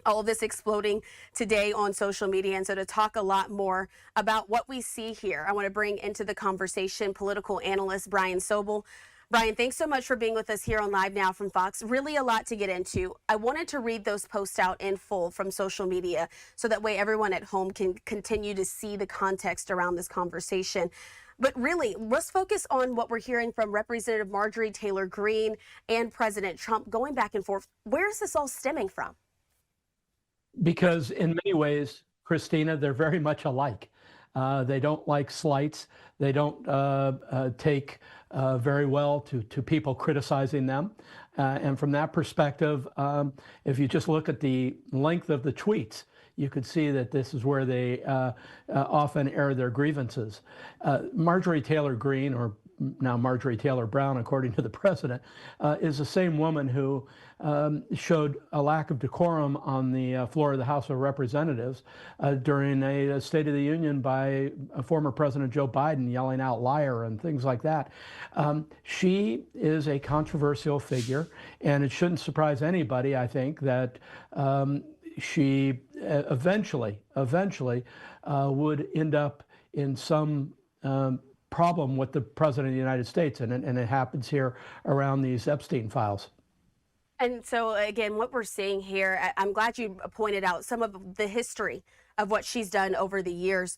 All of this exploding today on social media. And so to talk a lot more about what we see here, I want to bring into the conversation political analyst Brian Sobel. Brian, thanks so much for being with us here on Live Now from Fox. Really a lot to get into. I wanted to read those posts out in full from social media so that way everyone at home can continue to see the context around this conversation. But really, let's focus on what we're hearing from Representative Marjorie Taylor Greene and President Trump going back and forth. Where is this all stemming from? Because in many ways, Christina, they're very much alike. They don't like slights. They don't take very well to people criticizing them. And from that perspective, if you just look at the length of the tweets, you could see that this is where they often air their grievances. Marjorie Taylor Greene, or now Marjorie Taylor Brown, according to the president, is the same woman who showed a lack of decorum on the floor of the House of Representatives during a State of the Union by former President Joe Biden, yelling out liar and things like that. She is a controversial figure, and it shouldn't surprise anybody, I think, that she eventually would end up in some problem with the President of the United States, and it happens here around these Epstein files. And so, again, what we're seeing here, I'm glad you pointed out some of the history of what she's done over the years.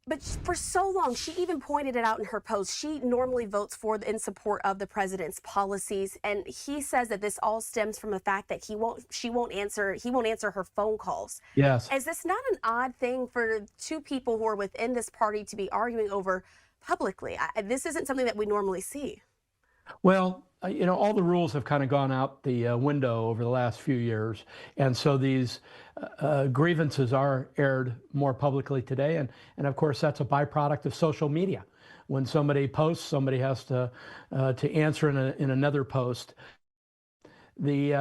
But for so long, she even pointed it out in her post. She normally votes for in support of the president's policies, and he says that this all stems from the fact that he won't answer her phone calls. Yes. Is this not an odd thing for two people who are within this party to be arguing over publicly? This isn't something that we normally see. Well, you know, all the rules have kind of gone out the window over the last few years. And so these grievances are aired more publicly today. And of course, that's a byproduct of social media. When somebody posts, somebody has to answer in another post. The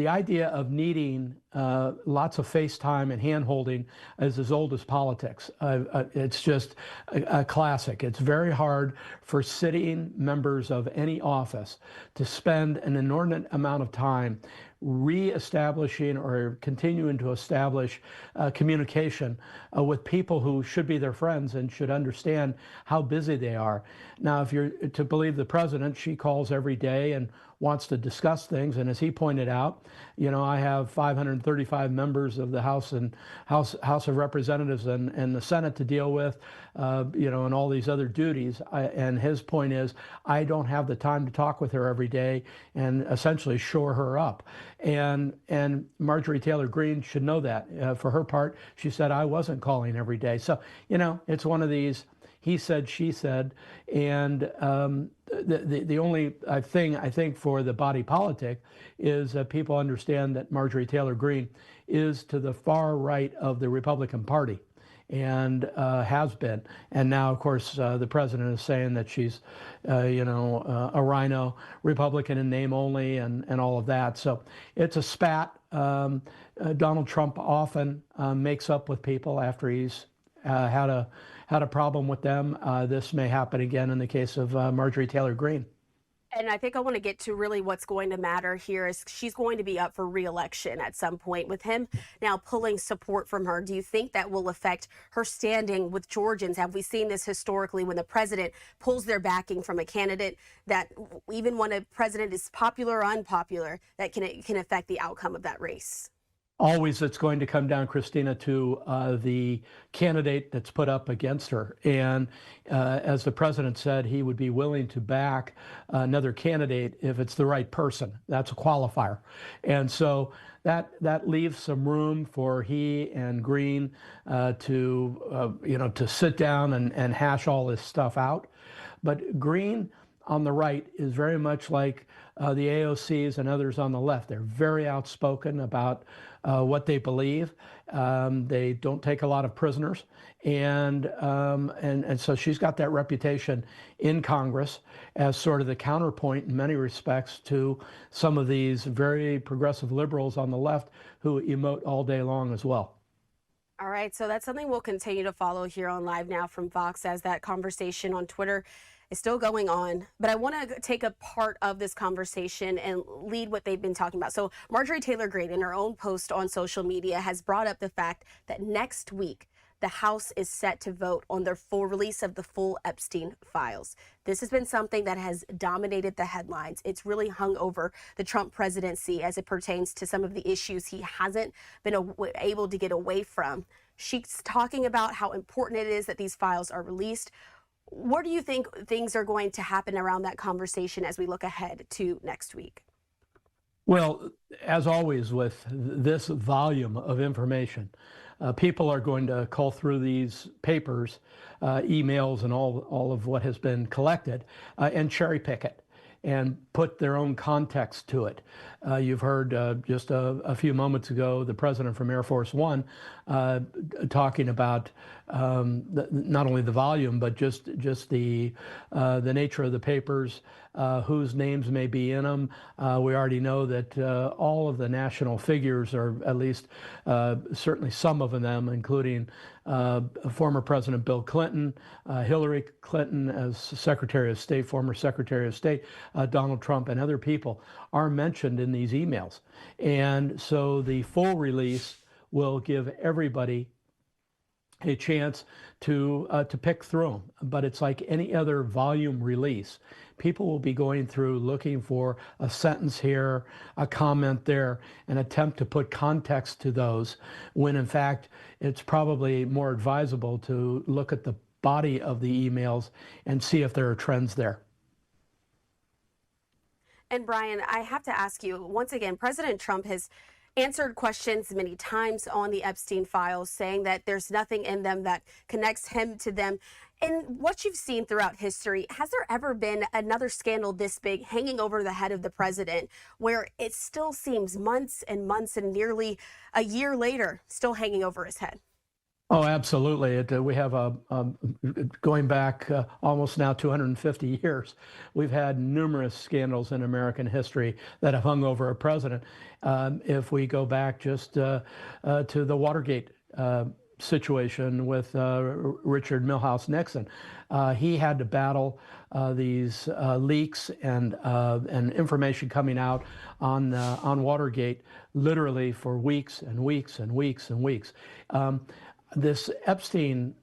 idea of needing lots of FaceTime and hand-holding is as old as politics. It's just a classic. It's very hard for sitting members of any office to spend an inordinate amount of time re-establishing or continuing to establish communication with people who should be their friends and should understand how busy they are. Now, if you're to believe the president, she calls every day and wants to discuss things. And as he pointed out, you know, I have 535 members of the House of Representatives and the Senate to deal with, you know, and all these other duties. And his point is, I don't have the time to talk with her every day and essentially shore her up. And Marjorie Taylor Greene should know that. For her part, she said, I wasn't calling every day. So, you know, it's one of these he said, she said, and the only thing I think for the body politic is that people understand that Marjorie Taylor Greene is to the far right of the Republican Party and has been. And now, of course, the president is saying that she's, you know, a rhino Republican in name only and all of that. So it's a spat. Donald Trump often makes up with people after he's had a problem with them. This may happen again in the case of Marjorie Taylor Greene. And I think I want to get to really what's going to matter here is she's going to be up for re-election at some point. With him now pulling support from her, do you think that will affect her standing with Georgians? Have we seen this historically when the president pulls their backing from a candidate, that even when a president is popular or unpopular, that can affect the outcome of that race? Always it's going to come down, Christina, to the candidate that's put up against her. And as the president said, he would be willing to back another candidate if it's the right person. That's a qualifier. And so that leaves some room for he and Greene to, you know, to sit down and hash all this stuff out. But Greene on the right is very much like the AOCs and others on the left. They're very outspoken about what they believe. They don't take a lot of prisoners, and so she's got that reputation in Congress as sort of the counterpoint in many respects to some of these very progressive liberals on the left who emote all day long as well. All right, so that's something we'll continue to follow here on Live Now from Fox as that conversation on Twitter is still going on, but I want to take a part of this conversation and lead what they've been talking about. So Marjorie Taylor Greene, in her own post on social media, has brought up the fact that next week the House is set to vote on their full release of the full Epstein files. This has been something that has dominated the headlines. It's really hung over the Trump presidency as it pertains to some of the issues he hasn't been able to get away from. She's talking about how important it is that these files are released. Where do you think things are going to happen around that conversation as we look ahead to next week? Well, as always with this volume of information, people are going to cull through these papers, emails, and all of what has been collected, and cherry pick it and put their own context to it. You've heard just a few moments ago the president from Air Force One talking about not only the volume but just the nature of the papers, whose names may be in them. We already know that all of the national figures, or at least certainly some of them, including former President Bill Clinton, Hillary Clinton as Secretary of State, former Secretary of State, Donald Trump, and other people are mentioned in these emails. And so the full release will give everybody a chance to pick through them. But it's like any other volume release. People will be going through looking for a sentence here, a comment there, and attempt to put context to those, when in fact it's probably more advisable to look at the body of the emails and see if there are trends there. And Brian, I have to ask you, once again, President Trump has answered questions many times on the Epstein files, saying that there's nothing in them that connects him to them. And what you've seen throughout history, has there ever been another scandal this big hanging over the head of the president, where it still seems months and months and nearly a year later, still hanging over his head? Oh, absolutely. We have going back almost now 250 years, we've had numerous scandals in American history that have hung over a president. If we go back just to the Watergate situation with Richard Milhouse Nixon, he had to battle these leaks and information coming out on Watergate literally for weeks and weeks and weeks and weeks. This Epstein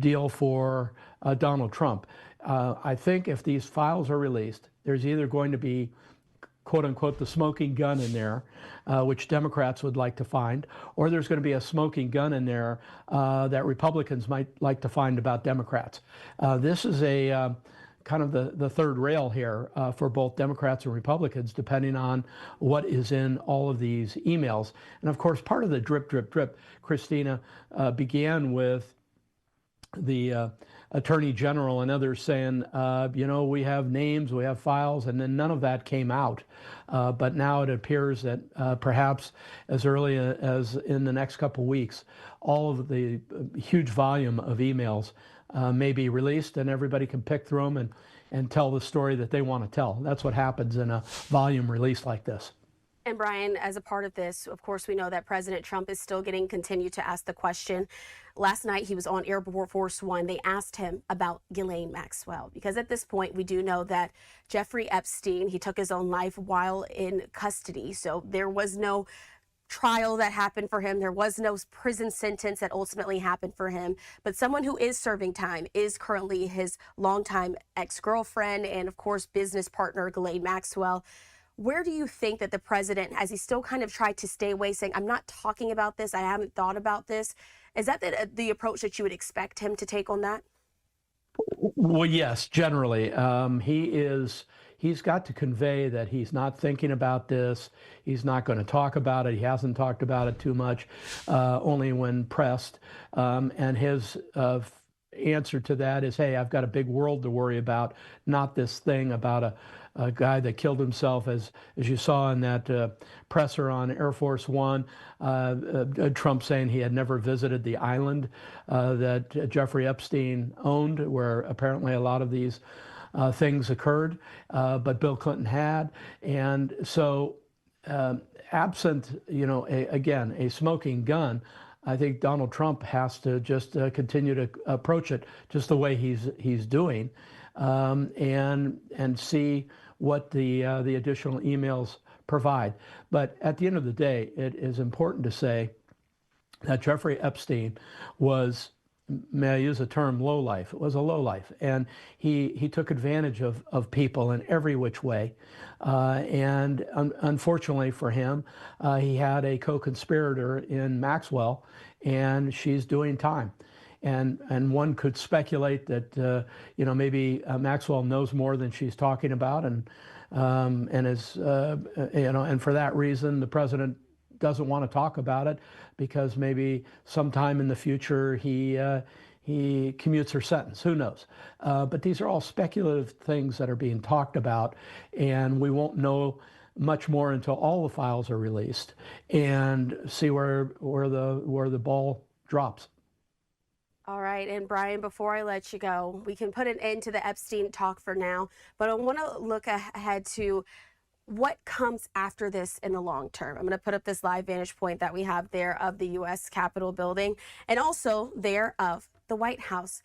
deal for Donald Trump, I think if these files are released, there's either going to be, quote unquote, the smoking gun in there, which Democrats would like to find, or there's going to be a smoking gun in there that Republicans might like to find about Democrats. This is a kind of the third rail here for both Democrats and Republicans, depending on what is in all of these emails. And of course, part of the drip, drip, drip, Christina, began with the Attorney General and others saying, you know, we have names, we have files, and then none of that came out. But now it appears that perhaps as early as in the next couple weeks, all of the huge volume of emails may be released, and everybody can pick through them and tell the story that they want to tell. That's what happens in a volume release like this. And Brian, as a part of this, of course, we know that President Trump is still getting continued to ask the question. Last night, he was on Air Force One. They asked him about Ghislaine Maxwell, because at this point, we do know that Jeffrey Epstein, he took his own life while in custody. So there was no trial that happened for him. There was no prison sentence that ultimately happened for him. But someone who is serving time is currently his longtime ex-girlfriend and, of course, business partner, Ghislaine Maxwell. Where do you think that the president, as he still kind of tried to stay away, saying, I'm not talking about this, I haven't thought about this, is that the approach that you would expect him to take on that? Well, yes, generally. He's got to convey that he's not thinking about this. He's not going to talk about it. He hasn't talked about it too much, only when pressed. And his answer to that is, hey, I've got a big world to worry about, not this thing about a guy that killed himself, as you saw in that presser on Air Force One, Trump saying he had never visited the island that Jeffrey Epstein owned, where apparently a lot of these things occurred, but Bill Clinton had. And so absent, you know, again, a smoking gun, I think Donald Trump has to just continue to approach it just the way he's doing. and see what the additional emails provide. But at the end of the day, it is important to say that Jeffrey Epstein was, may I use the term, low life. It was a low life, and he took advantage of people in every which way. Unfortunately for him, he had a co-conspirator in Maxwell, and she's doing time. And one could speculate that maybe Maxwell knows more than she's talking about, and is and for that reason the president doesn't want to talk about it, because maybe sometime in the future he commutes her sentence. Who knows? But these are all speculative things that are being talked about, and we won't know much more until all the files are released and see where the ball drops. All right, and Brian, before I let you go, we can put an end to the Epstein talk for now, but I want to look ahead to what comes after this in the long term. I'm going to put up this live vantage point that we have there of the U.S. Capitol building and also there of the White House.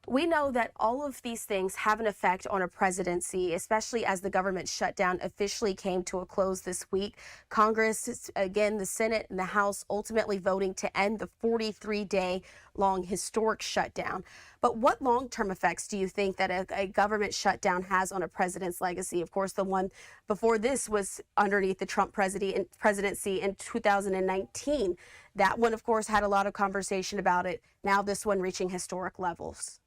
We know that all of these things have an effect on a presidency, especially as the government shutdown officially came to a close this week. Congress, again, the Senate and the House ultimately voting to end the 43-day-long historic shutdown. But what long-term effects do you think that a government shutdown has on a president's legacy? Of course, the one before this was underneath the Trump presidency in 2019. That one, of course, had a lot of conversation about it. Now this one reaching historic levels.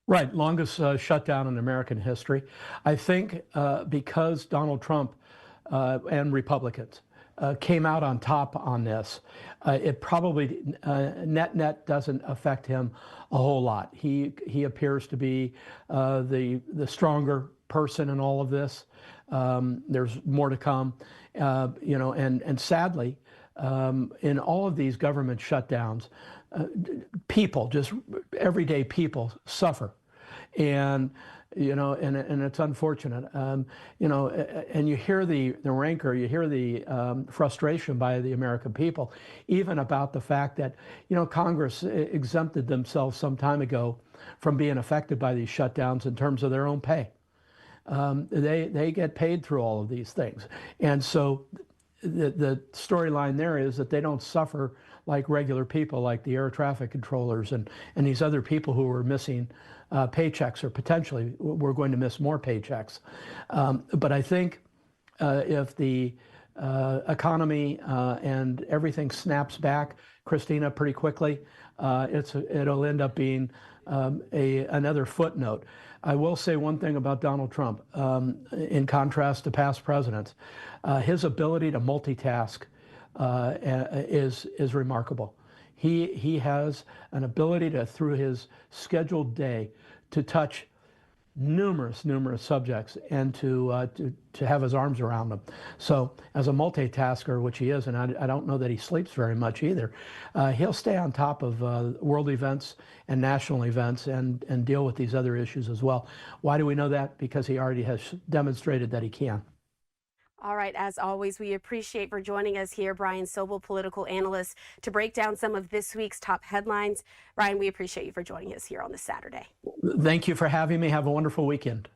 Right, longest shutdown in American history. I think because Donald Trump and Republicans came out on top on this, it probably net doesn't affect him a whole lot. He appears to be the stronger person in all of this. There's more to come, and sadly, in all of these government shutdowns, people, just everyday people, suffer, and it's unfortunate, and you hear the rancor, you hear the frustration by the American people, even about the fact that Congress exempted themselves some time ago from being affected by these shutdowns in terms of their own pay. They get paid through all of these things, and so the storyline there is that they don't suffer like regular people, like the air traffic controllers and these other people who were missing paychecks, or potentially we're going to miss more paychecks. But I think if the economy and everything snaps back, Christina, pretty quickly, it'll end up being another footnote. I will say one thing about Donald Trump, in contrast to past presidents. His ability to multitask is remarkable. He has an ability to, through his scheduled day, to touch numerous subjects and to have his arms around them. So as a multitasker, which he is, and I don't know that he sleeps very much either, he'll stay on top of world events and national events and deal with these other issues as well. Why do we know that? Because he already has demonstrated that he can. All right, as always, we appreciate for joining us here, Brian Sobel, political analyst, to break down some of this week's top headlines. Brian, we appreciate you for joining us here on this Saturday. Thank you for having me. Have a wonderful weekend.